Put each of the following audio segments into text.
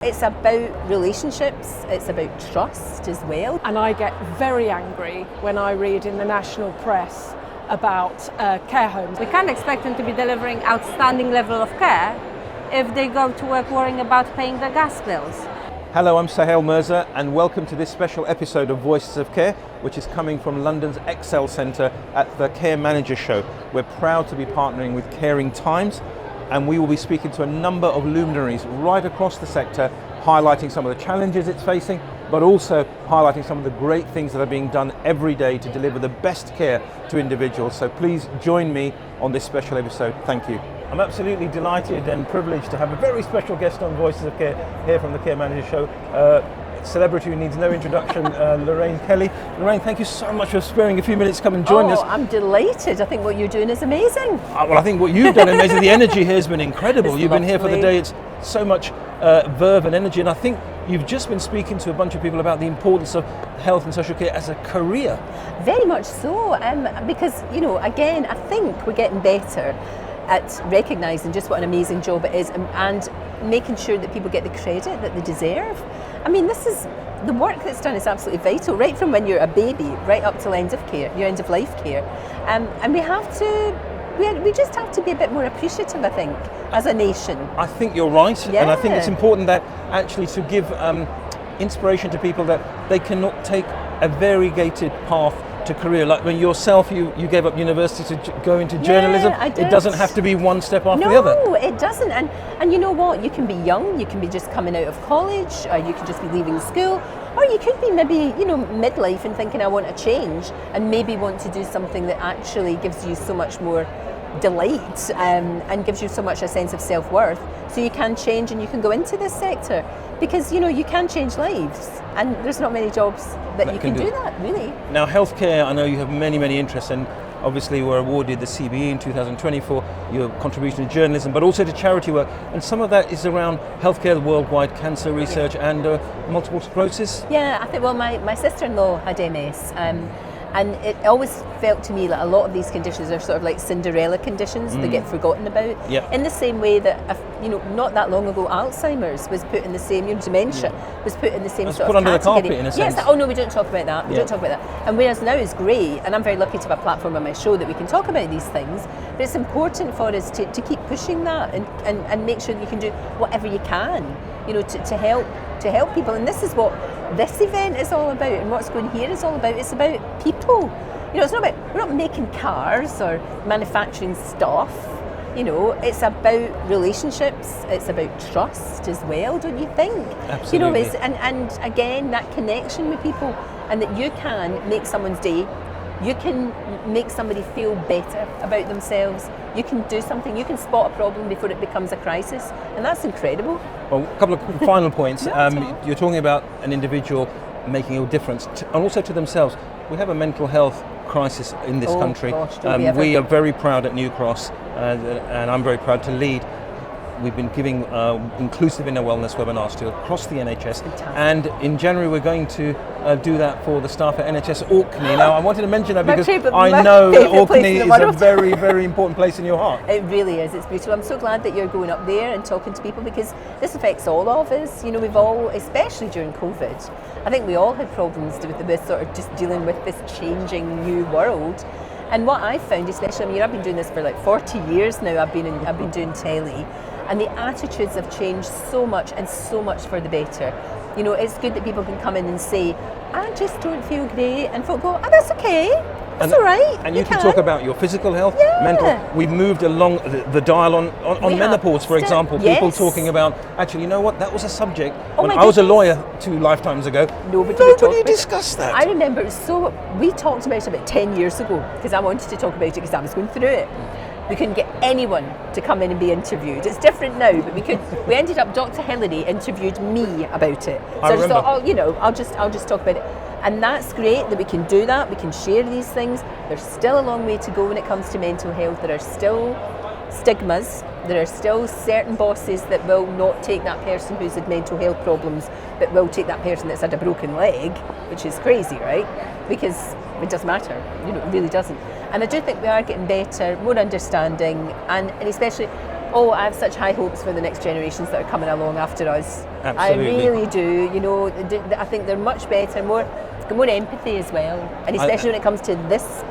It's about relationships, it's about trust as well. And I get very angry when I read in the national press about care homes. We can't expect them to be delivering outstanding level of care if they go to work worrying about paying their gas bills. Hello, I'm Suhail Mirza and welcome to this special episode of Voices of Care, which is coming from London's Excel Centre at the Care Manager Show. We're proud to be partnering with Caring Times, and we will be speaking to a number of luminaries right across the sector, highlighting some of the challenges it's facing, but also highlighting some of the great things that are being done every day to deliver the best care to individuals. So please join me on this special episode. Thank you. I'm absolutely delighted and privileged to have a very special guest on Voices of Care here from the Care Manager Show. Celebrity who needs no introduction, Lorraine Kelly. Lorraine, thank you so much for sparing a few minutes to come and join us. I'm delighted. I think what you're doing is amazing. Well, I think what you've done is amazing. The energy here has been incredible. You've been here for the day. It's so much verve and energy, and I think you've just been speaking to a bunch of people about the importance of health and social care as a career. Very much so, because, again, I think we're getting better at recognising just what an amazing job it is and making sure that people get the credit that they deserve. I mean, the work that's done is absolutely vital, right from when you're a baby, right up till end of care, your end of life care. And we just have to be a bit more appreciative, I think, as a nation. I think you're right, yeah. And I think it's important that actually to give inspiration to people that they cannot take a variegated path to career. Like when yourself, you gave up university to go into journalism. I did. It doesn't have to be one step after the other. No, it doesn't. And you know what? You can be young, you can be just coming out of college, or you can just be leaving school, or you could be maybe, midlife and thinking I want a change and maybe want to do something that actually gives you so much more delight and gives you so much a sense of self-worth. So you can change and you can go into this sector because, you can change lives and there's not many jobs that you can do that, really. Now, healthcare, I know you have many, many interests, and obviously you were awarded the CBE in 2020 for your contribution to journalism, but also to charity work. And some of that is around healthcare, worldwide cancer research and multiple sclerosis. Yeah, I think, my sister-in-law had MS. And it always felt to me like a lot of these conditions are sort of like Cinderella conditions that get forgotten about. Yep. In the same way that, not that long ago, Alzheimer's was put in the same, dementia was put in the same sort of category. Put under the carpet in a sense. Yes, we don't talk about that. We don't talk about that. And whereas now is great, and I'm very lucky to have a platform on my show that we can talk about these things, but it's important for us to keep pushing that and make sure that you can do whatever you can, to help people. And this is what this event is all about, and what's going here is all about. It's about people. It's not about, we're not making cars or manufacturing stuff. It's about relationships. It's about trust as well, don't you think? Absolutely. And again, that connection with people, and that you can make someone's day. You can make somebody feel better about themselves. You can do something. You can spot a problem before it becomes a crisis, and that's incredible. Well, a couple of final points. You're talking about an individual making a difference, and also to themselves. We have a mental health crisis in this country. Gosh, we are very proud at Newcross, and I'm very proud to lead. We've been giving inclusive inner wellness webinars to across the NHS. Fantastic. And in January we're going to do that for the staff at NHS Orkney. Now I wanted to mention that because I know that Orkney is a very, very important place in your heart. It really is, it's beautiful. I'm so glad that you're going up there and talking to people because this affects all of us. We've all, especially during COVID, I think we all had problems with sort of just dealing with this changing new world. And what I've found, especially, I've been doing this for like 40 years now, I've been doing telly, and the attitudes have changed so much and so much for the better. It's good that people can come in and say, I just don't feel great, and folk go, that's okay, that's all right. And you can talk about your physical health, mental. We've moved along the dial on menopause, for example. People talking about, actually, you know what, that was a subject when I was a lawyer 2 lifetimes ago. Nobody discussed that. I remember we talked about it about 10 years ago because I wanted to talk about it because I was going through it. We couldn't get anyone to come in and be interviewed. It's different now, but we ended up, Dr. Hillary interviewed me about it. So I just thought, I'll just talk about it. And that's great that we can do that, we can share these things. There's still a long way to go when it comes to mental health. There are still stigmas. There are still certain bosses that will not take that person who's had mental health problems, but will take that person that's had a broken leg, which is crazy, right? Because it doesn't matter, it really doesn't. And I do think we are getting better, more understanding, and especially Oh, I have such high hopes for the next generations that are coming along after us. Absolutely. I really do. You know, I think they're much better, more empathy as well, and especially when it comes to this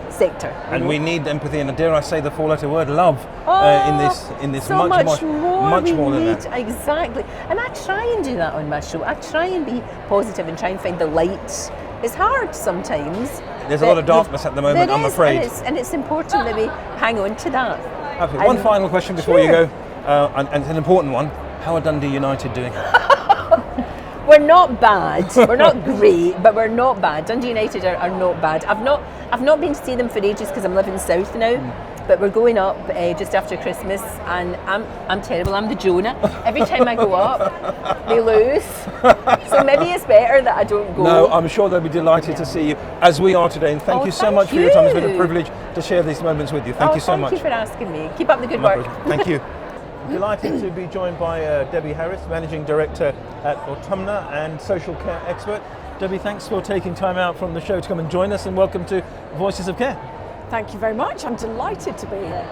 sector. And we need empathy, and dare I say the four-letter word, love, in this so much more than that. Exactly. And I try and do that on my show. I try and be positive and try and find the light. It's hard sometimes. There's a lot of darkness at the moment, I'm afraid. And it's important that we hang on to that. Okay, one final question before you go, and it's an important one. How are Dundee United doing? We're not bad. We're not great, but we're not bad. Dundee United are not bad. I've not been to see them for ages because I'm living south now. But we're going up just after Christmas, and I'm terrible. I'm the Jonah. Every time I go up, they lose. So maybe it's better that I don't go. No, I'm sure they'll be delighted to see you, as we are today. And thank you so much for your time. It's been a privilege to share these moments with you. Thank you so much. Thank you for asking me. Keep up the good work. Thank you. Delighted to be joined by Debbie Harris, Managing Director at Autumna and social care expert. Debbie, thanks for taking time out from the show to come and join us, and welcome to Voices of Care. Thank you very much. I'm delighted to be here.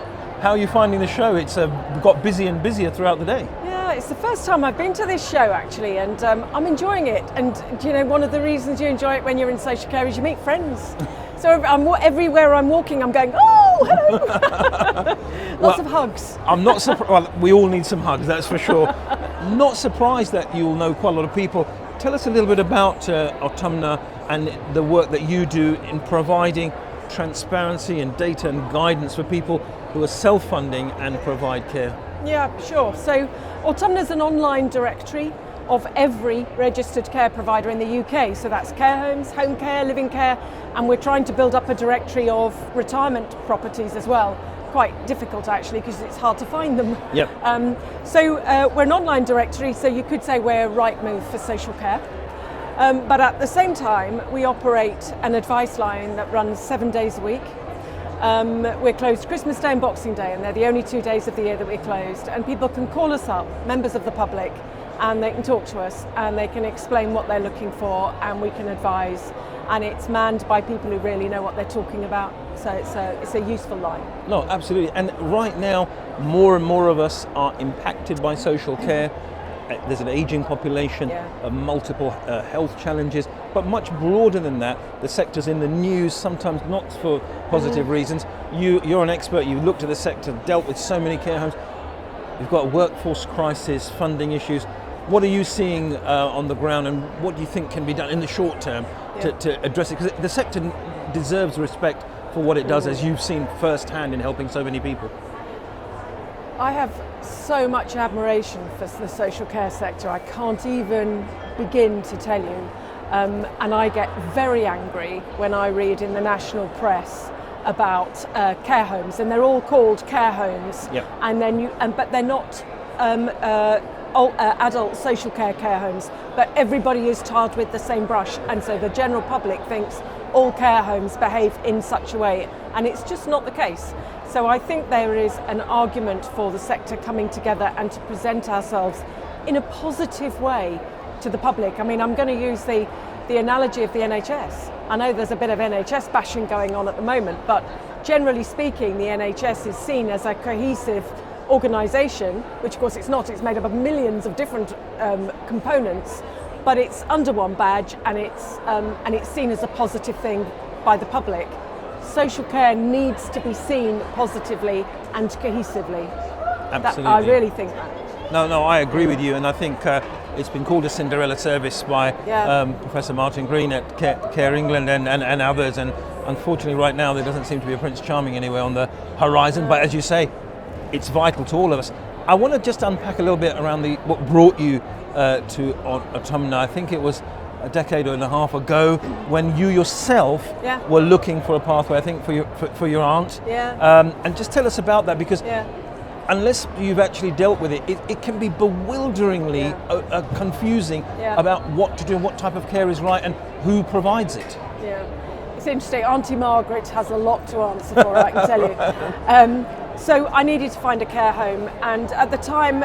How are you finding the show? It's got busier and busier throughout the day. Yeah, it's the first time I've been to this show actually, and I'm enjoying it. And you know, one of the reasons you enjoy it when you're in social care is you meet friends. So everywhere I'm walking, I'm going, oh, hello. Lots of hugs. I'm not surprised. Well, we all need some hugs, that's for sure. Not surprised that you'll know quite a lot of people. Tell us a little bit about Autumna and the work that you do in providing transparency and data and guidance for people who are self-funding and provide care. Yeah, sure. So Autumna is an online directory of every registered care provider in the UK. So that's care homes, home care, living care, and we're trying to build up a directory of retirement properties as well. Quite difficult actually, because it's hard to find them. Yep. So we're an online directory, so you could say we're right move for social care. But at the same time, we operate an advice line that runs 7 days a week. We're closed Christmas Day and Boxing Day, and they're the only 2 days of the year that we're closed. And people can call us up, members of the public, and they can talk to us, and they can explain what they're looking for, and we can advise. And it's manned by people who really know what they're talking about. So it's a useful line. No, absolutely. And right now, more and more of us are impacted by social care. There's an aging population, multiple health challenges, but much broader than that, the sector's in the news, sometimes not for positive reasons. You're an expert, you've looked at the sector, dealt with so many care homes. You've got a workforce crisis, funding issues. What are you seeing on the ground, and what do you think can be done in the short term to address it? Because the sector deserves respect for what it does, as you've seen firsthand in helping so many people. I have so much admiration for the social care sector. I can't even begin to tell you. And I get very angry when I read in the national press about care homes, and they're all called care homes. Yep. And then but they're not adult social care homes. But everybody is tarred with the same brush, and so the general public thinks all care homes behave in such a way, and it's just not the case. So I think there is an argument for the sector coming together and to present ourselves in a positive way to the public. I mean, I'm going to use the analogy of the NHS. I know there's a bit of NHS bashing going on at the moment, but generally speaking, the NHS is seen as a cohesive organisation, which of course it's not. It's made up of millions of different components, but it's under one badge, and it's seen as a positive thing by the public. Social care needs to be seen positively and cohesively. Absolutely. I really think that. No, I agree with you, and I think it's been called a Cinderella service by Professor Martin Green at Care England and others, and unfortunately right now there doesn't seem to be a Prince Charming anywhere on the horizon, but as you say, it's vital to all of us. I want to just unpack a little bit around what brought you to Autumna. I think it was a decade and a half ago when you yourself were looking for a pathway, I think for your aunt. And just tell us about that, because unless you've actually dealt with it, it can be bewilderingly confusing about what to do and what type of care is right and who provides it. It's interesting. Auntie Margaret has a lot to answer for, I can tell you. So I needed to find a care home, and at the time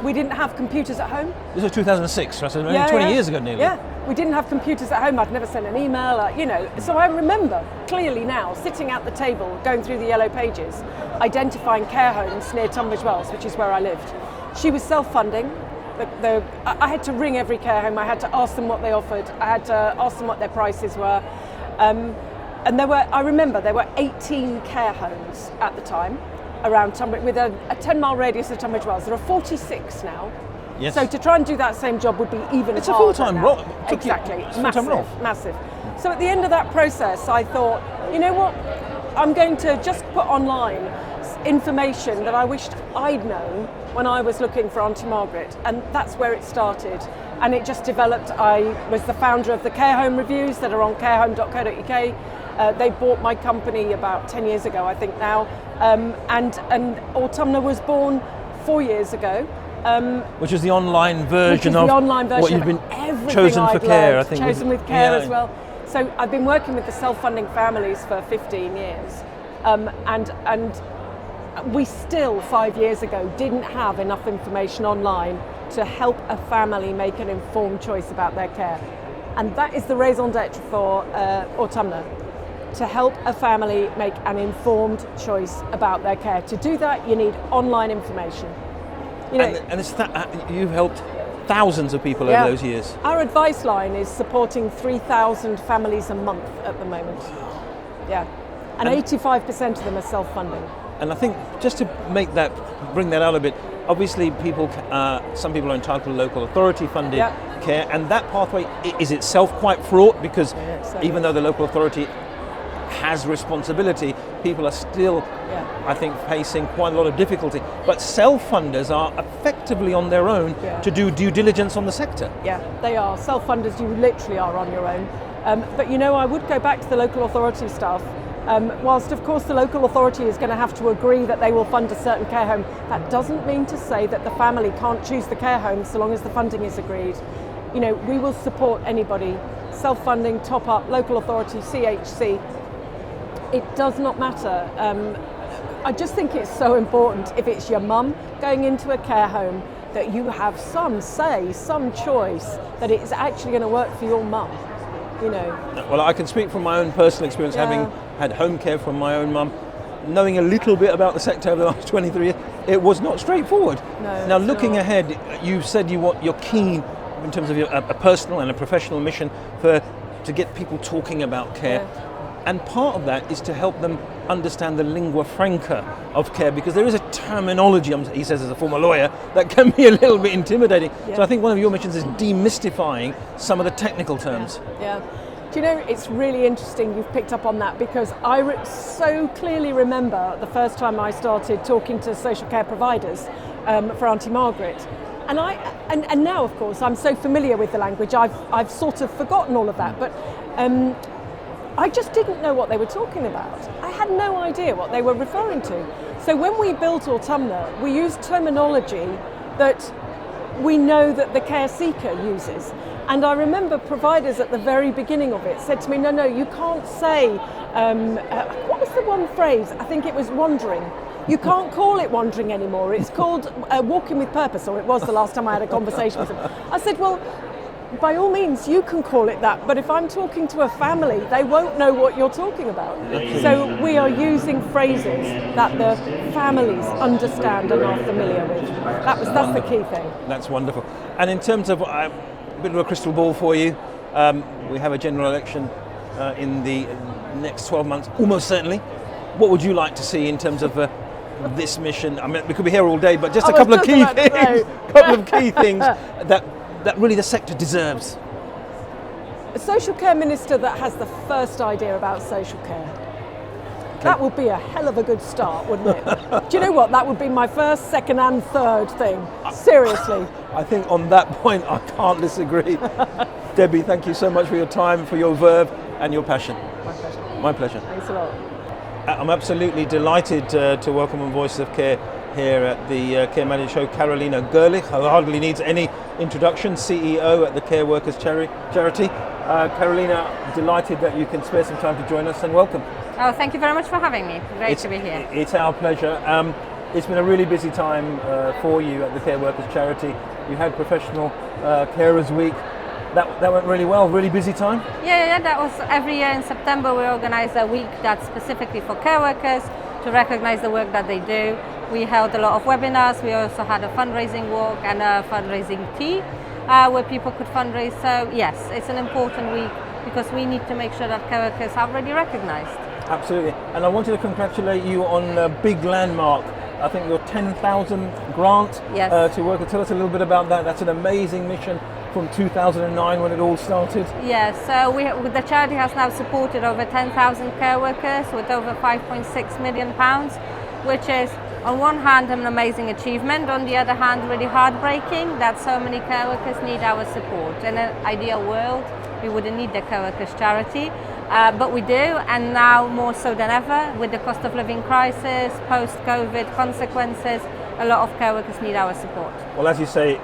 we didn't have computers at home. This was 2006, right? So 20 years ago nearly. Yeah, we didn't have computers at home. I'd never sent an email, So I remember clearly now sitting at the table going through the yellow pages identifying care homes near Tunbridge Wells, which is where I lived. She was self-funding. I had to ring every care home. I had to ask them what they offered. I had to ask them what their prices were. And I remember there were 18 care homes at the time around Tunbridge, with a 10-mile radius of Tunbridge Wells. There are 46 now. Yes. So to try and do that same job would be even It's harder a full-time now. role. Exactly. It's a full-time role. Massive. So at the end of that process, I thought, you know what? I'm going to just put online information that I wished I'd known when I was looking for Auntie Margaret, and that's where it started. And it just developed. I was the founder of the care home reviews that are on carehome.co.uk. They bought my company about 10 years ago, I think now, and Autumna was born 4 years ago. Which is the online version of what you've been chosen for care, I think. Chosen with care as well. So I've been working with the self-funding families for 15 years, and we still 5 years ago didn't have enough information online to help a family make an informed choice about their care, and that is the raison d'être for Autumna, to help a family make an informed choice about their care. To do that, you need online information. You know, and it's you've helped thousands of people over those years. Our advice line is supporting 3,000 families a month at the moment. Yeah, and 85% of them are self-funding. And I think just to bring that out a bit, obviously some people are entitled to local authority funded care, and that pathway is itself quite fraught, because even though the local authority has responsibility, people are still, I think, facing quite a lot of difficulty. But self-funders are effectively on their own to do due diligence on the sector. Yeah, they are. Self-funders, you literally are on your own. But you know, I would go back to the local authority stuff. Whilst of course the local authority is going to have to agree that they will fund a certain care home, that doesn't mean to say that the family can't choose the care home so long as the funding is agreed. You know, we will support anybody, self-funding, top-up, local authority, CHC. It does not matter. I just think it's so important, if it's your mum going into a care home, that you have some say, some choice, that it's actually going to work for your mum. You know. Well, I can speak from my own personal experience, having had home care from my own mum, knowing a little bit about the sector over the last 23 years. It was not straightforward. No, now, looking ahead, you said you're keen in terms of a personal and a professional mission to get people talking about care. Yeah. And part of that is to help them understand the lingua franca of care, because there is a terminology, he says as a former lawyer, that can be a little bit intimidating. Yeah. So I think one of your missions is demystifying some of the technical terms. Yeah. Do you know, it's really interesting you've picked up on that, because I so clearly remember the first time I started talking to social care providers for Auntie Margaret. And now, of course, I'm so familiar with the language, I've sort of forgotten all of that. But I just didn't know what they were talking about. I had no idea what they were referring to. So when we built Autumna, we used terminology that we know that the care seeker uses. And I remember providers at the very beginning of it said to me, no, you can't say, what was the one phrase? I think it was wandering. You can't call it wandering anymore. It's called walking with purpose, or it was the last time I had a conversation with them. I said, well, by all means, you can call it that, but if I'm talking to a family, they won't know what you're talking about. So we are using phrases that the families understand and are familiar with. That's the key thing. That's wonderful. And in terms of a bit of a crystal ball for you, we have a general election in the next 12 months, almost certainly. What would you like to see in terms of this mission? I mean, we could be here all day, but just a couple of key things that really the sector deserves. A social care minister that has the first idea about social care. Okay. That would be a hell of a good start, wouldn't it? Do you know what? That would be my first, second and third thing. Seriously. I think on that point I can't disagree. Debbie, thank you so much for your time, for your verve and your passion. My pleasure. My pleasure. Thanks a lot. I'm absolutely delighted to welcome on Voices of Care here at the Care Manager Show, Karolina Gerlich, who hardly needs any introduction, CEO at the Care Workers Charity. Karolina, delighted that you can spare some time to join us, and welcome. Oh, thank you very much for having me. Great to be here. It's our pleasure. It's been a really busy time for you at the Care Workers Charity. You had Professional Carers Week. That went really well, really busy time? Yeah, that was every year in September we organize a week that's specifically for care workers. to recognize the work that they do. We held a lot of webinars. We also had a fundraising walk and a fundraising tea where people could fundraise. So yes, it's an important week because we need to make sure that care workers are really recognized. Absolutely. And I wanted to congratulate you on a big landmark. I think your 10,000 grant Yes. to work. Tell us a little bit about that. That's an amazing mission from 2009 when it all started. Yes, so the charity has now supported over 10,000 care workers with over £5.6 million, which is on one hand an amazing achievement, on the other hand really heartbreaking that so many care workers need our support. In an ideal world we wouldn't need the care workers charity, but we do, and now more so than ever with the cost of living crisis, post-COVID consequences, a lot of care workers need our support. Well, as you say,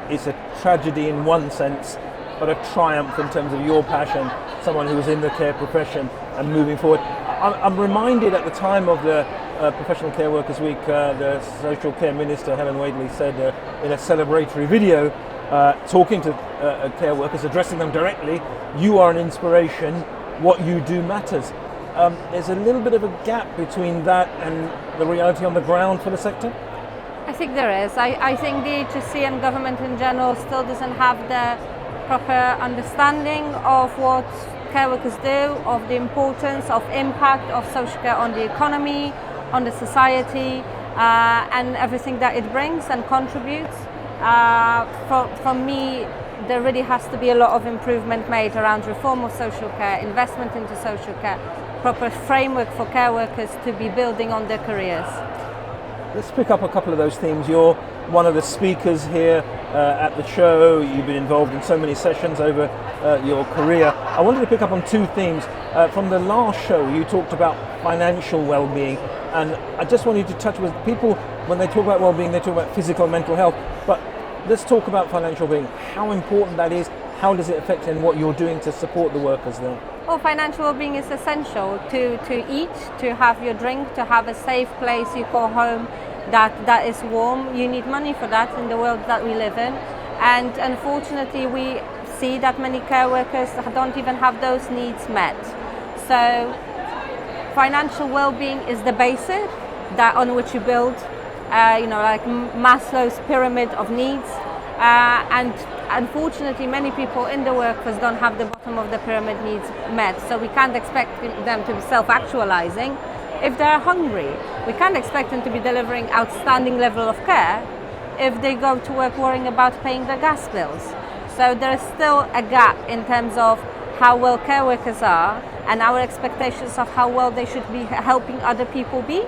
it's a tragedy in one sense, but a triumph in terms of your passion, someone who was in the care profession and moving forward. I'm reminded at the time of the Professional Care Workers Week, the Social Care Minister, Helen Wadley, said in a celebratory video, talking to care workers, addressing them directly, you are an inspiration, what you do matters. There's a little bit of a gap between that and the reality on the ground for the sector? I think there is. I think the HSC and government in general still doesn't have the proper understanding of what care workers do, of the importance of impact of social care on the economy, on the society, and everything that it brings and contributes. For me, there really has to be a lot of improvement made around reform of social care, investment into social care, proper framework for care workers to be building on their careers. Let's pick up a couple of those themes. You're one of the speakers here at the show. You've been involved in so many sessions over your career. I wanted to pick up on two themes. From the last show, you talked about financial well-being, and I just want you to touch with people, when they talk about well-being, they talk about physical and mental health, but let's talk about financial well-being, how important that is, how does it affect in what you're doing to support the workers there? Well, financial well-being is essential to eat, to have your drink, to have a safe place you call home that is warm. You need money for that in the world that we live in. And unfortunately, we see that many care workers don't even have those needs met. So financial well-being is the basis that on which you build, like Maslow's pyramid of needs. And unfortunately, many people in the workforce don't have the bottom of the pyramid needs met. So we can't expect them to be self-actualizing if they're hungry. We can't expect them to be delivering outstanding level of care if they go to work worrying about paying their gas bills. So there is still a gap in terms of how well care workers are and our expectations of how well they should be helping other people be.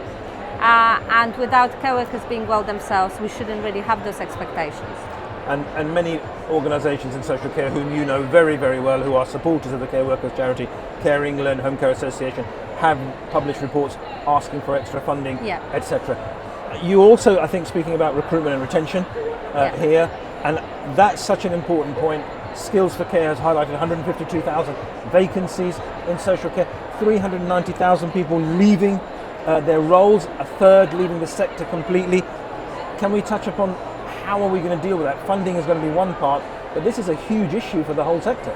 And without care workers being well themselves, we shouldn't really have those expectations. And many organisations in social care whom you know very, very well, who are supporters of the Care Workers Charity, Care England, Home Care Association, have published reports asking for extra funding, etc. You also, I think, speaking about recruitment and retention here, and that's such an important point. Skills for Care has highlighted 152,000 vacancies in social care, 390,000 people leaving their roles, a third leaving the sector completely. Can we touch upon how are we going to deal with that? Funding is going to be one part, but this is a huge issue for the whole sector.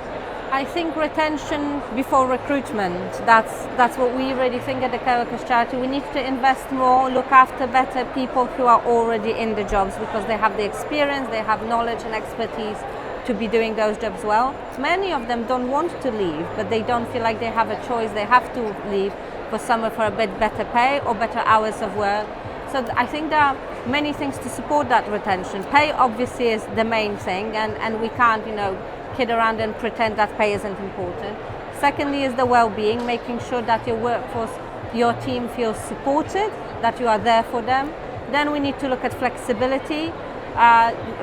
I think retention before recruitment, that's what we really think at the Care Workers Charity. We need to invest more, look after better people who are already in the jobs because they have the experience, they have knowledge and expertise to be doing those jobs well. Many of them don't want to leave, but they don't feel like they have a choice. They have to leave for somewhere for a bit better pay or better hours of work. So I think there are many things to support that retention. Pay obviously is the main thing, and we can't, kid around and pretend that pay isn't important. Secondly is the well-being, making sure that your workforce, your team feels supported, that you are there for them. Then we need to look at flexibility.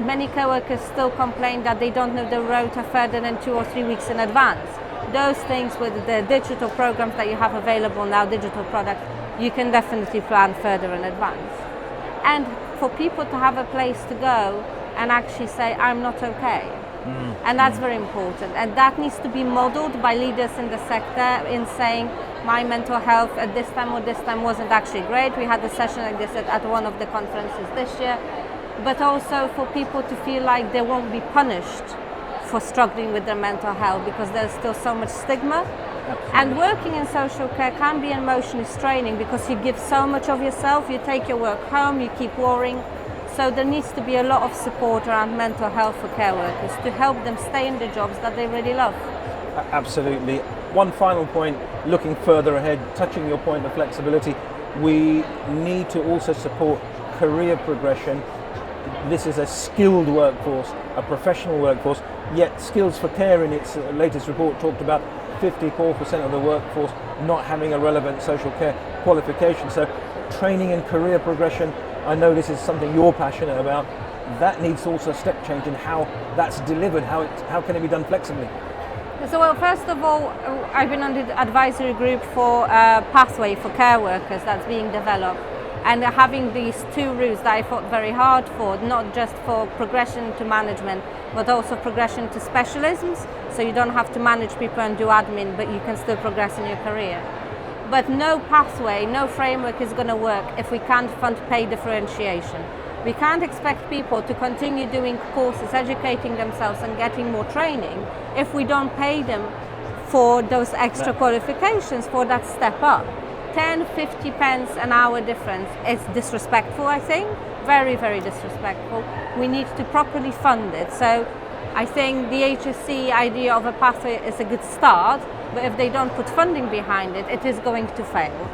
Many care workers still complain that they don't know the rota further than 2 or 3 weeks in advance. Those things with the digital programs that you have available now, digital products, you can definitely plan further in advance. And for people to have a place to go and actually say, I'm not okay. And that's very important. And that needs to be modeled by leaders in the sector in saying, my mental health at this time or this time wasn't actually great. We had a session like this at one of the conferences this year. But also for people to feel like they won't be punished for struggling with their mental health, because there's still so much stigma And working in social care can be emotionally straining because you give so much of yourself, you take your work home, you keep worrying. So there needs to be a lot of support around mental health for care workers to help them stay in the jobs that they really love. Absolutely. One final point, looking further ahead, touching your point of flexibility, we need to also support career progression. This is a skilled workforce, a professional workforce, yet Skills for Care in its latest report talked about 54% of the workforce not having a relevant social care qualification. So training and career progression, I know this is something you're passionate about, that needs also a step change in how that's delivered, how can it be done flexibly? So, well, first of all, I've been on the advisory group for a pathway for care workers that's being developed, and having these two routes that I fought very hard for, not just for progression to management, but also progression to specialisms, so you don't have to manage people and do admin, but you can still progress in your career. But no pathway, no framework is going to work if we can't fund pay differentiation. We can't expect people to continue doing courses, educating themselves and getting more training if we don't pay them for those extra qualifications, for that step up. 10, 50 pence an hour difference is disrespectful, I think. Very, very disrespectful. We need to properly fund it. So I think the HSC idea of a pathway is a good start, but if they don't put funding behind it, it is going to fail.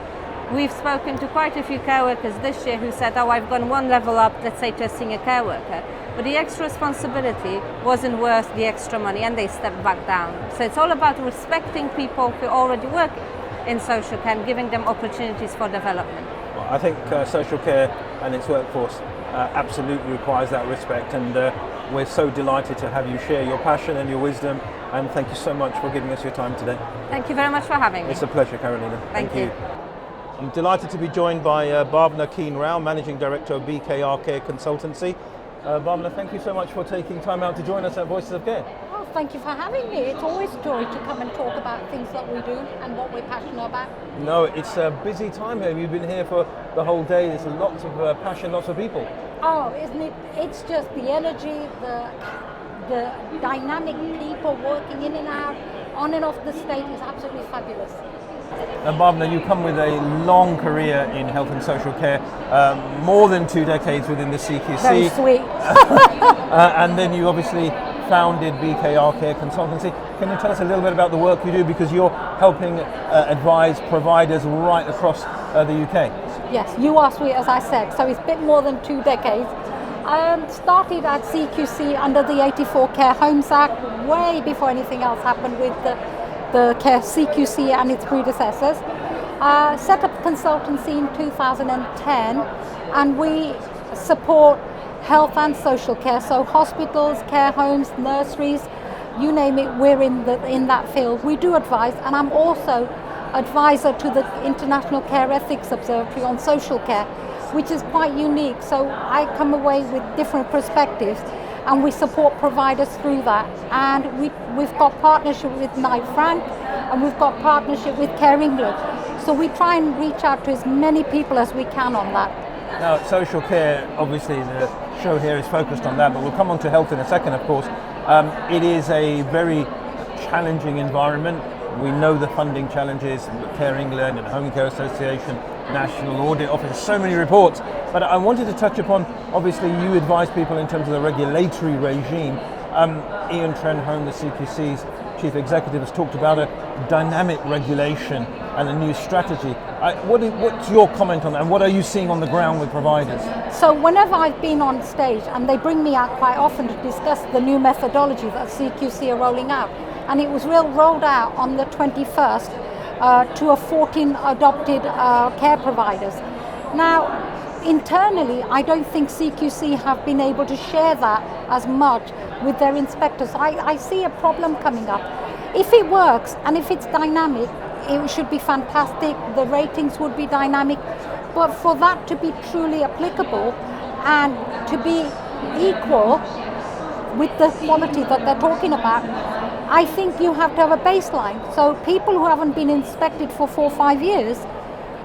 We've spoken to quite a few care workers this year who said, oh, I've gone one level up, let's say to a senior care worker, but the extra responsibility wasn't worth the extra money and they stepped back down. So it's all about respecting people who already work in social care and giving them opportunities for development. Well, I think social care and its workforce absolutely requires that respect, and we're so delighted to have you share your passion and your wisdom, and thank you so much for giving us your time today. Thank you very much for having me. It's a pleasure, Karolina. Thank you. I'm delighted to be joined by Bhavna Keane Rao, Managing Director of BKR Care Consultancy. Bhavna, thank you so much for taking time out to join us at Voices of Care. Oh, thank you for having me. It's always a joy to come and talk about things that we do and what we're passionate about. No, it's a busy time here. You've been here for the whole day. There's lots of passion, lots of people. Oh, isn't it? It's just the energy, the dynamic people working in and out, on and off the stage is absolutely fabulous. And Bhavna, you come with a long career in health and social care, more than 2 decades within the CQC. Very sweet. And then you obviously founded BKR Care Consultancy. Can you tell us a little bit about the work you do, because you're helping advise providers right across the UK? Yes, you are sweet, as I said. So it's a bit more than 2 decades. Started at CQC under the 84 Care Homes Act, way before anything else happened with the Care CQC and its predecessors. Set up Consultancy in 2010, and we support health and social care, so hospitals, care homes, nurseries, you name it, we're in that field. We do advise, and I'm also advisor to the International Care Ethics Observatory on social care, which is quite unique. So I come away with different perspectives, and we support providers through that. And we've got partnership with Knight Frank, and we've got partnership with Care England. So we try and reach out to as many people as we can on that. Now, social care, obviously the show here is focused on that, but we'll come on to health in a second, of course. It is a very challenging environment. We know the funding challenges, Care England and Home Care Association, National Audit Office, so many reports. But I wanted to touch upon, obviously you advise people in terms of the regulatory regime. Ian Trenholm, the CQC's Chief Executive, has talked about a dynamic regulation and a new strategy. What's your comment on that, and what are you seeing on the ground with providers? So whenever I've been on stage, and they bring me out quite often to discuss the new methodology that CQC are rolling out, and it was rolled out on the 21st to a 14 adopted care providers. Now, internally, I don't think CQC have been able to share that as much with their inspectors. I see a problem coming up. If it works and if it's dynamic, it should be fantastic. The ratings would be dynamic. But for that to be truly applicable and to be equal with the quality that they're talking about, I think you have to have a baseline. So people who haven't been inspected for 4 or 5 years,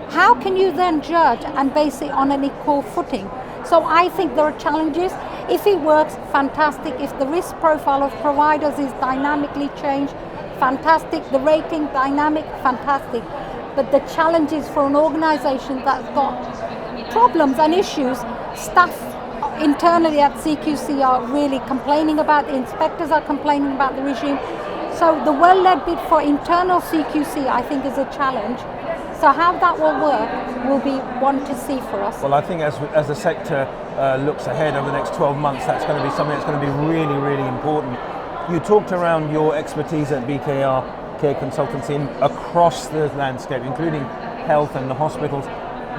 how can you then judge and base it on an equal footing? So I think there are challenges. If it works, fantastic. If the risk profile of providers is dynamically changed, fantastic. The rating, dynamic, fantastic. But the challenges for an organisation that's got problems and issues, staff internally at CQC are really complaining about, the inspectors are complaining about the regime. So the well-led bid for internal CQC, I think, is a challenge. So how that will work will be one to see for us. Well, I think as the sector looks ahead over the next 12 months, that's going to be something that's going to be really, really important. You talked around your expertise at BKR Care Consultancy across the landscape, including health and the hospitals.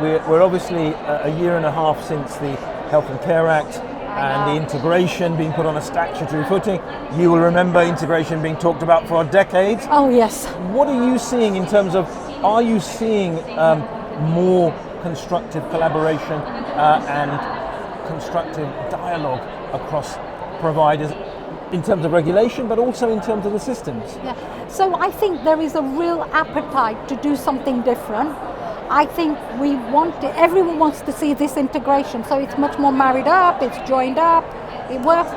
We're obviously a year and a half since the Health and Care Act and the integration being put on a statutory footing. You will remember integration being talked about for decades. Oh yes. What are you seeing in terms of, are you seeing more constructive collaboration and constructive dialogue across providers in terms of regulation, but also in terms of the systems? Yeah. So I think there is a real appetite to do something different. I think everyone wants to see this integration, so it's much more married up, it's joined up, it works.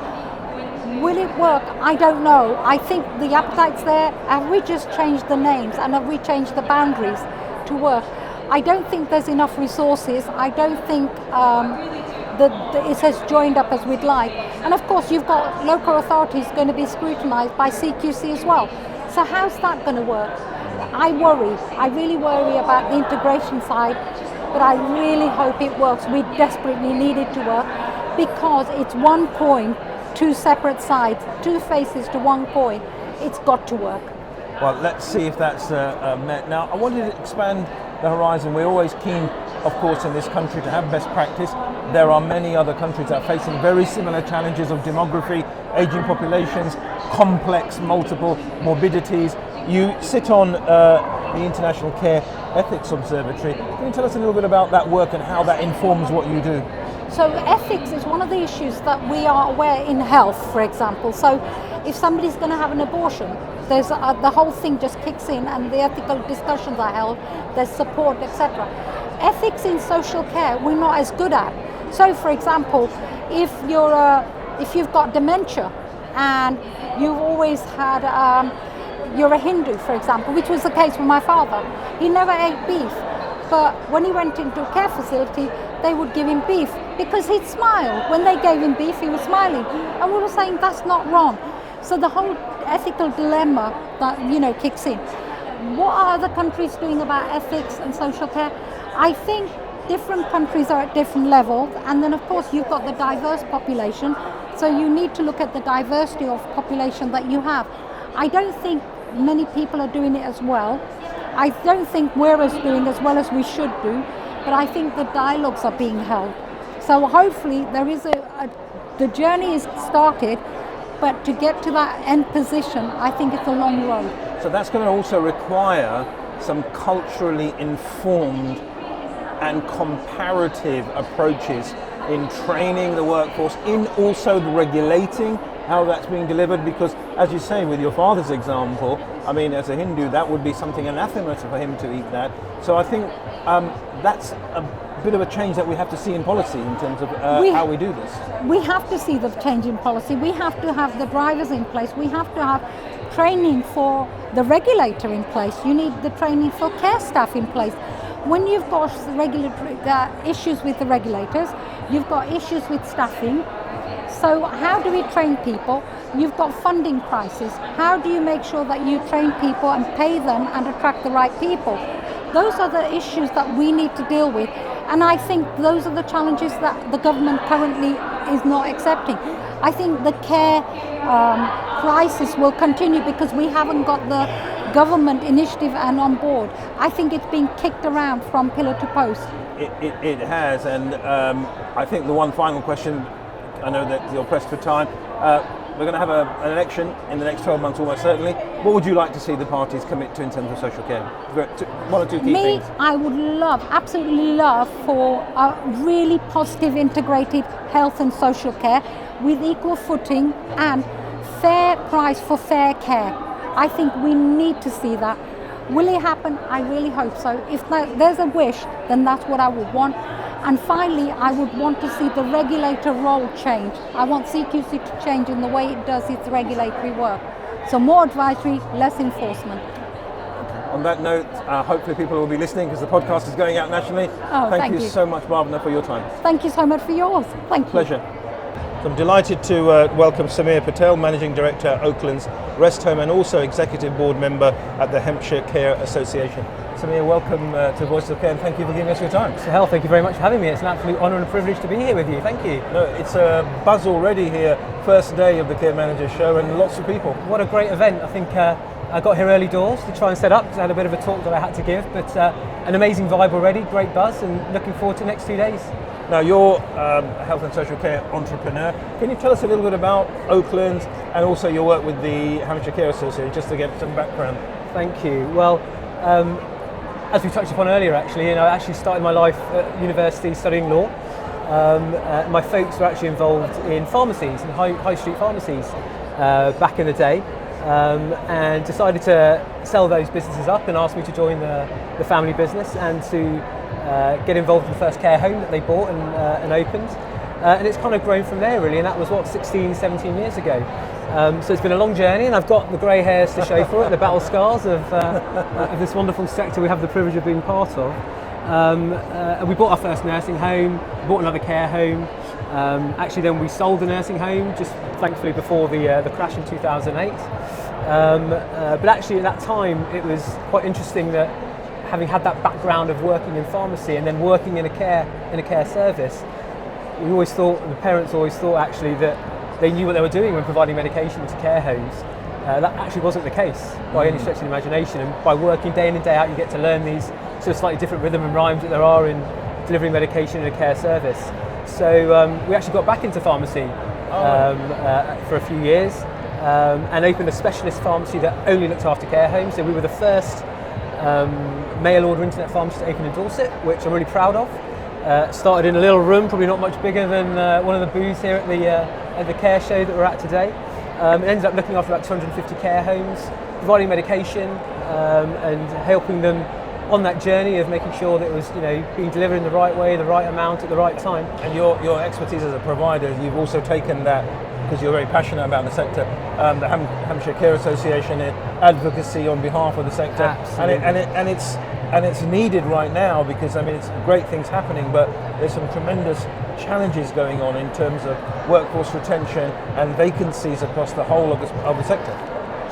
Will it work? I don't know. I think the appetite's there. Have we just changed the names and have we changed the boundaries to work? I don't think there's enough resources. I don't think that it's as joined up as we'd like. And of course you've got local authorities going to be scrutinised by CQC as well. So how's that going to work? I really worry about the integration side, but I really hope it works. We desperately need it to work because it's one coin, two separate sides, two faces to one coin. It's got to work. Well, let's see if that's met. Now, I wanted to expand the horizon. We're always keen, of course, in this country to have best practice. There are many other countries that are facing very similar challenges of demography, aging populations, complex multiple morbidities. You sit on the International Care Ethics Observatory. Can you tell us a little bit about that work and how that informs what you do? So ethics is one of the issues that we are aware in health, for example. So if somebody's going to have an abortion, there's the whole thing just kicks in and the ethical discussions are held, there's support, etc. Ethics in social care we're not as good at. So for example, if you've got dementia and you've always had you're a Hindu, for example, which was the case with my father. He never ate beef, but when he went into a care facility, they would give him beef because he'd smile. When they gave him beef, he was smiling. And we were saying that's not wrong. So the whole ethical dilemma that, kicks in. What are other countries doing about ethics and social care? I think different countries are at different levels. And then, of course, you've got the diverse population. So you need to look at the diversity of population that you have. I don't think many people are doing it as well. I don't think we're doing as well as we should do, but I think the dialogues are being held. So hopefully there is the journey is started, but to get to that end position, I think it's a long road. So that's going to also require some culturally informed and comparative approaches in training the workforce, in also the regulating how that's being delivered, because as you say with your father's example, I mean, as a Hindu, that would be something anathema for him to eat that. So I think that's a bit of a change that we have to see in policy in terms of how we do this. We have to see the change in policy. We have to have the drivers in place. We have to have training for the regulator in place. You need the training for care staff in place. When you've got regulatory issues with the regulators, you've got issues with staffing. So how do we train people? You've got funding crisis. How do you make sure that you train people and pay them and attract the right people? Those are the issues that we need to deal with. And I think those are the challenges that the government currently is not accepting. I think the care crisis will continue because we haven't got the government initiative and on board. I think it's been kicked around from pillar to post. It has, and I think the one final question, I know that you're pressed for time. We're going to have an election in the next 12 months, almost certainly. What would you like to see the parties commit to in terms of social care? One or two key things. I would absolutely love for a really positive integrated health and social care with equal footing and fair price for fair care. I think we need to see that. Will it happen? I really hope so. If there's a wish, then that's what I would want. And finally, I would want to see the regulator role change. I want CQC to change in the way it does its regulatory work. So more advisory, less enforcement. On that note, hopefully people will be listening because the podcast is going out nationally. Oh, thank you so much, Bhavna, for your time. Thank you so much for yours. Thank you. Pleasure. So I'm delighted to welcome Samir Patel, Managing Director at Oakland's Rest Home and also Executive Board Member at the Hampshire Care Association. Samir, welcome to Voices of Care and thank you for giving us your time. Suhail, thank you very much for having me. It's an absolute honour and a privilege to be here with you. Thank you. No, it's a buzz already here, first day of the Care Manager Show and lots of people. What a great event. I think I got here early doors to try and set up because I had a bit of a talk that I had to give, but an amazing vibe already, great buzz, and looking forward to the next 2 days. Now you're a health and social care entrepreneur. Can you tell us a little bit about Oakland and also your work with the Hampshire Care Association, just to get some background? Thank you. Well, as we touched upon earlier, actually, I actually started my life at university studying law. My folks were actually involved in pharmacies, in high street pharmacies back in the day, and decided to sell those businesses up and asked me to join the family business and to get involved in the first care home that they bought and opened. And it's kind of grown from there really, and that was 16, 17 years ago. So it's been a long journey and I've got the grey hairs to show for it, the battle scars of this wonderful sector we have the privilege of being part of. And we bought our first nursing home, bought another care home. Actually then we sold the nursing home just thankfully before the crash in 2008. But actually at that time it was quite interesting that having had that background of working in pharmacy and then working in a care service, the parents always thought actually that they knew what they were doing when providing medication to care homes. That actually wasn't the case by any stretch of the imagination, and by working day in and day out you get to learn these sort of slightly different rhythm and rhymes that there are in delivering medication in a care service. So we actually got back into pharmacy for a few years and opened a specialist pharmacy that only looked after care homes. So we were the first mail order internet pharmacy to open in Dorset, which I'm really proud of. Started in a little room, probably not much bigger than one of the booths here at the care show that we're at today. It ended up looking after about 250 care homes, providing medication and helping them on that journey of making sure that it was being delivered in the right way, the right amount at the right time. And your expertise as a provider, you've also taken that, because you're very passionate about the sector, the Hampshire Care Association, advocacy on behalf of the sector. Absolutely. And it's needed right now because it's great things happening, but there's some tremendous challenges going on in terms of workforce retention and vacancies across the whole of the sector.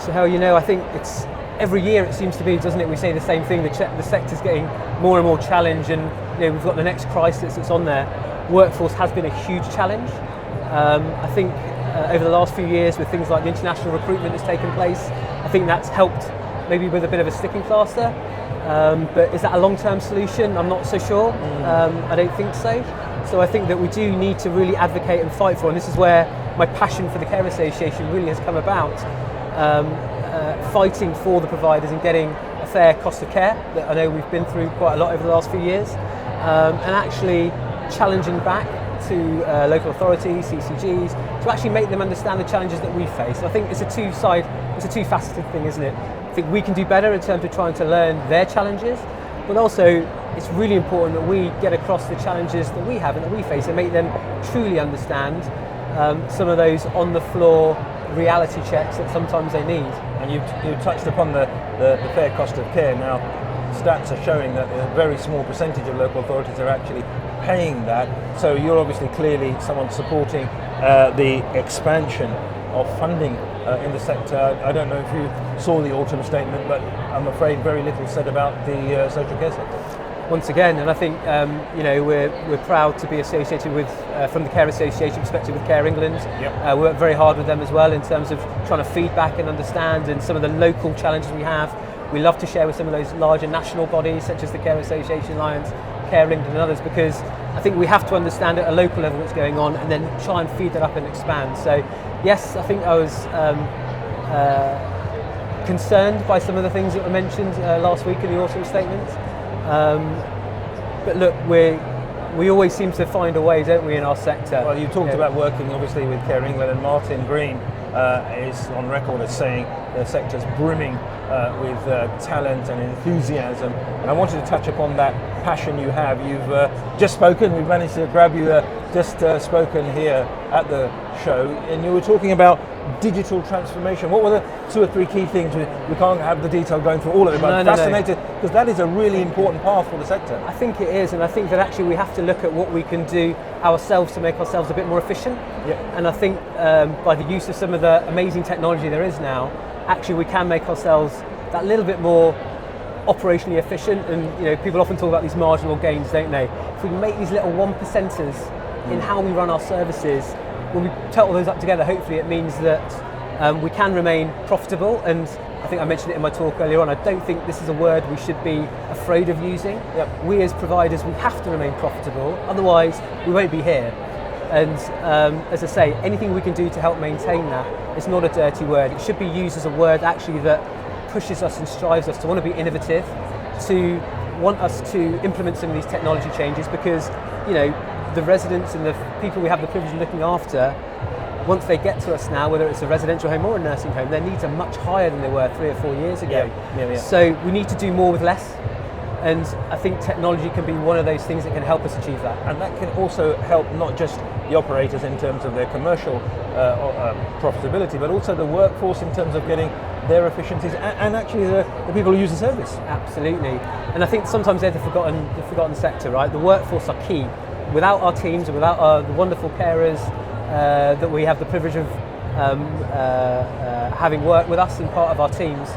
So I think it's every year it seems to be, doesn't it? We say the same thing. The sector's getting more and more challenged, and we've got the next crisis that's on there. Workforce has been a huge challenge. I think over the last few years with things like the international recruitment that's taken place, I think that's helped maybe with a bit of a sticking plaster. But is that a long-term solution? I'm not so sure. I don't think so. So I think that we do need to really advocate and fight for, and this is where my passion for the Care Association really has come about, fighting for the providers and getting a fair cost of care that I know we've been through quite a lot over the last few years, and actually challenging back to local authorities, CCGs, to actually make them understand the challenges that we face. I think it's a two-faceted thing, isn't it? I think we can do better in terms of trying to learn their challenges, but also it's really important that we get across the challenges that we have and that we face and make them truly understand some of those on-the-floor reality checks that sometimes they need. And you've touched upon the fair cost of care. Now, stats are showing that a very small percentage of local authorities are actually paying that. So you're obviously clearly someone supporting the expansion of funding in the sector. I don't know if you saw the autumn statement, but I'm afraid very little said about the social care sector. Once again, and I think we're proud to be associated with, from the Care Association perspective, with Care England. Yep. We work very hard with them as well in terms of trying to feedback and understand and some of the local challenges we have. We love to share with some of those larger national bodies such as the Care Association Alliance, Care England and others, because I think we have to understand at a local level what's going on and then try and feed that up and expand. So yes, I think I was concerned by some of the things that were mentioned last week in the autumn statement. But look, we always seem to find a way, don't we, in our sector? Well, you talked about working obviously with Care England, and Martin Green is on record as saying the sector's brimming with talent and enthusiasm. And I wanted to touch upon that passion you have. You've just spoken, we've managed to grab you just spoken here at the show, and you were talking about digital transformation? What were the 2 or 3 key things? We can't have the detail going through all of it, but I'm fascinated because that is a really important path for the sector. I think it is, and I think that actually we have to look at what we can do ourselves to make ourselves a bit more efficient. Yeah. And I think by the use of some of the amazing technology there is now, actually we can make ourselves that little bit more operationally efficient. And people often talk about these marginal gains, don't they? If we can make these little 1%ers in how we run our services, when we total those up together, hopefully it means that we can remain profitable. And I think I mentioned it in my talk earlier on, I don't think this is a word we should be afraid of using. Yep. We as providers, we have to remain profitable, otherwise we won't be here. And as I say, anything we can do to help maintain that is not a dirty word. It should be used as a word actually that pushes us and strives us to want to be innovative, to want us to implement some of these technology changes, because the residents and the people we have the privilege of looking after, once they get to us now, whether it's a residential home or a nursing home, their needs are much higher than they were 3 or 4 years ago. Yeah. So we need to do more with less. And I think technology can be one of those things that can help us achieve that. And that can also help not just the operators in terms of their commercial profitability, but also the workforce in terms of getting their efficiencies and actually the people who use the service. Absolutely. And I think sometimes they're the forgotten sector, right? The workforce are key. Without our teams and without the wonderful carers that we have the privilege of having work with us and part of our teams,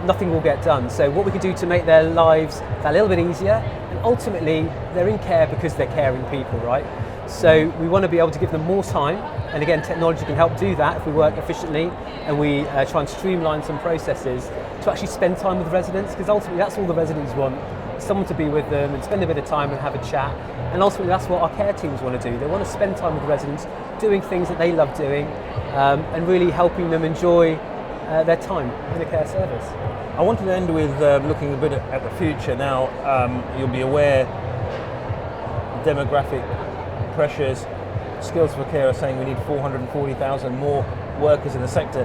nothing will get done. So what we can do to make their lives that little bit easier, and ultimately they're in care because they're caring people, right? So we want to be able to give them more time, and again, technology can help do that if we work efficiently and we try and streamline some processes to actually spend time with residents, because ultimately that's all the residents want, someone to be with them and spend a bit of time and have a chat. And ultimately that's what our care teams want to do. They want to spend time with residents, doing things that they love doing, and really helping them enjoy their time in the care service. I wanted to end with looking a bit at the future. Now, you'll be aware demographic pressures, Skills for Care are saying we need 440,000 more workers in the sector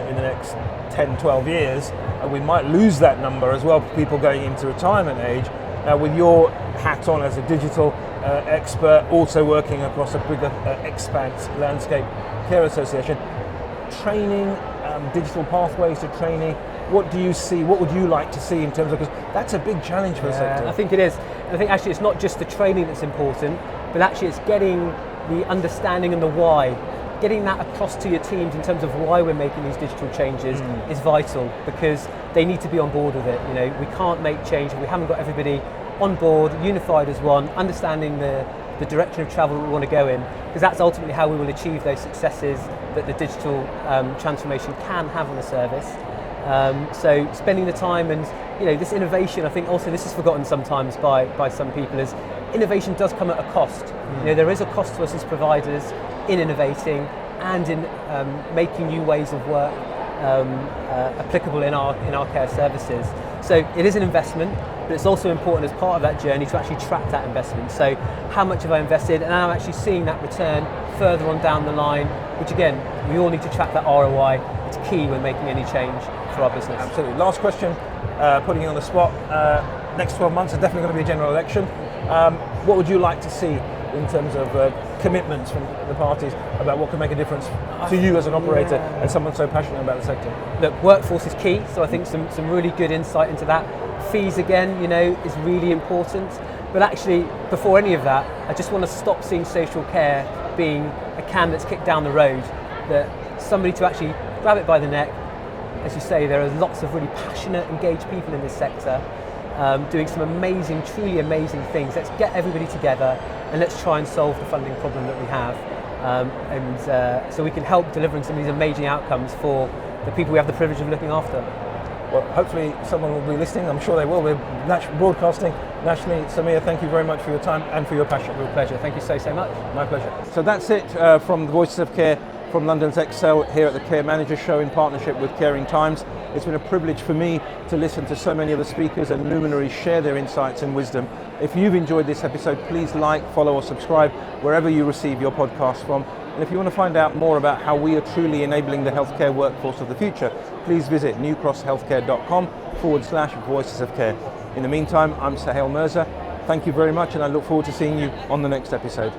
in the next 10, 12 years. We might lose that number as well for people going into retirement age. Now, with your hat on as a digital expert, also working across a bigger expat landscape care association, training, digital pathways to training, what do you see, what would you like to see in terms of, because that's a big challenge for the sector. I think it is. I think actually it's not just the training that's important, but actually it's getting the understanding and the why. Getting that across to your teams in terms of why we're making these digital changes is vital, because they need to be on board with it. We can't make change if we haven't got everybody on board, unified as one, understanding the direction of travel that we want to go in, because that's ultimately how we will achieve those successes that the digital transformation can have on a service. So spending the time and this innovation, I think also this is forgotten sometimes by some people, is innovation does come at a cost. There is a cost to us as providers in innovating and in making new ways of work applicable in our care services. So it is an investment, but it's also important as part of that journey to actually track that investment. So how much have I invested, and I'm actually seeing that return further on down the line, which again, we all need to track that ROI. It's key when making any change for our business. Absolutely. Last question, putting you on the spot. Next 12 months are definitely going to be a general election. What would you like to see in terms of commitments from the parties about what can make a difference to you as an operator and someone so passionate about the sector? Look, workforce is key, so I think some really good insight into that. Fees again, is really important. But actually, before any of that, I just want to stop seeing social care being a can that's kicked down the road. That somebody to actually grab it by the neck. As you say, there are lots of really passionate, engaged people in this sector doing some amazing, truly amazing things. Let's get everybody together and let's try and solve the funding problem that we have. So we can help delivering some of these amazing outcomes for the people we have the privilege of looking after. Well, hopefully someone will be listening. I'm sure they will. We're broadcasting nationally. Samir, thank you very much for your time and for your passion. Real pleasure. Thank you so much. My pleasure. So that's it from the Voices of Care from London's Excel here at the Care Manager Show in partnership with Caring Times. It's been a privilege for me to listen to so many of the speakers and luminaries share their insights and wisdom. If you've enjoyed this episode, please like, follow or subscribe wherever you receive your podcast from. And if you want to find out more about how we are truly enabling the healthcare workforce of the future, please visit newcrosshealthcare.com/Voices of Care. In the meantime, I'm Suhail Mirza. Thank you very much, and I look forward to seeing you on the next episode.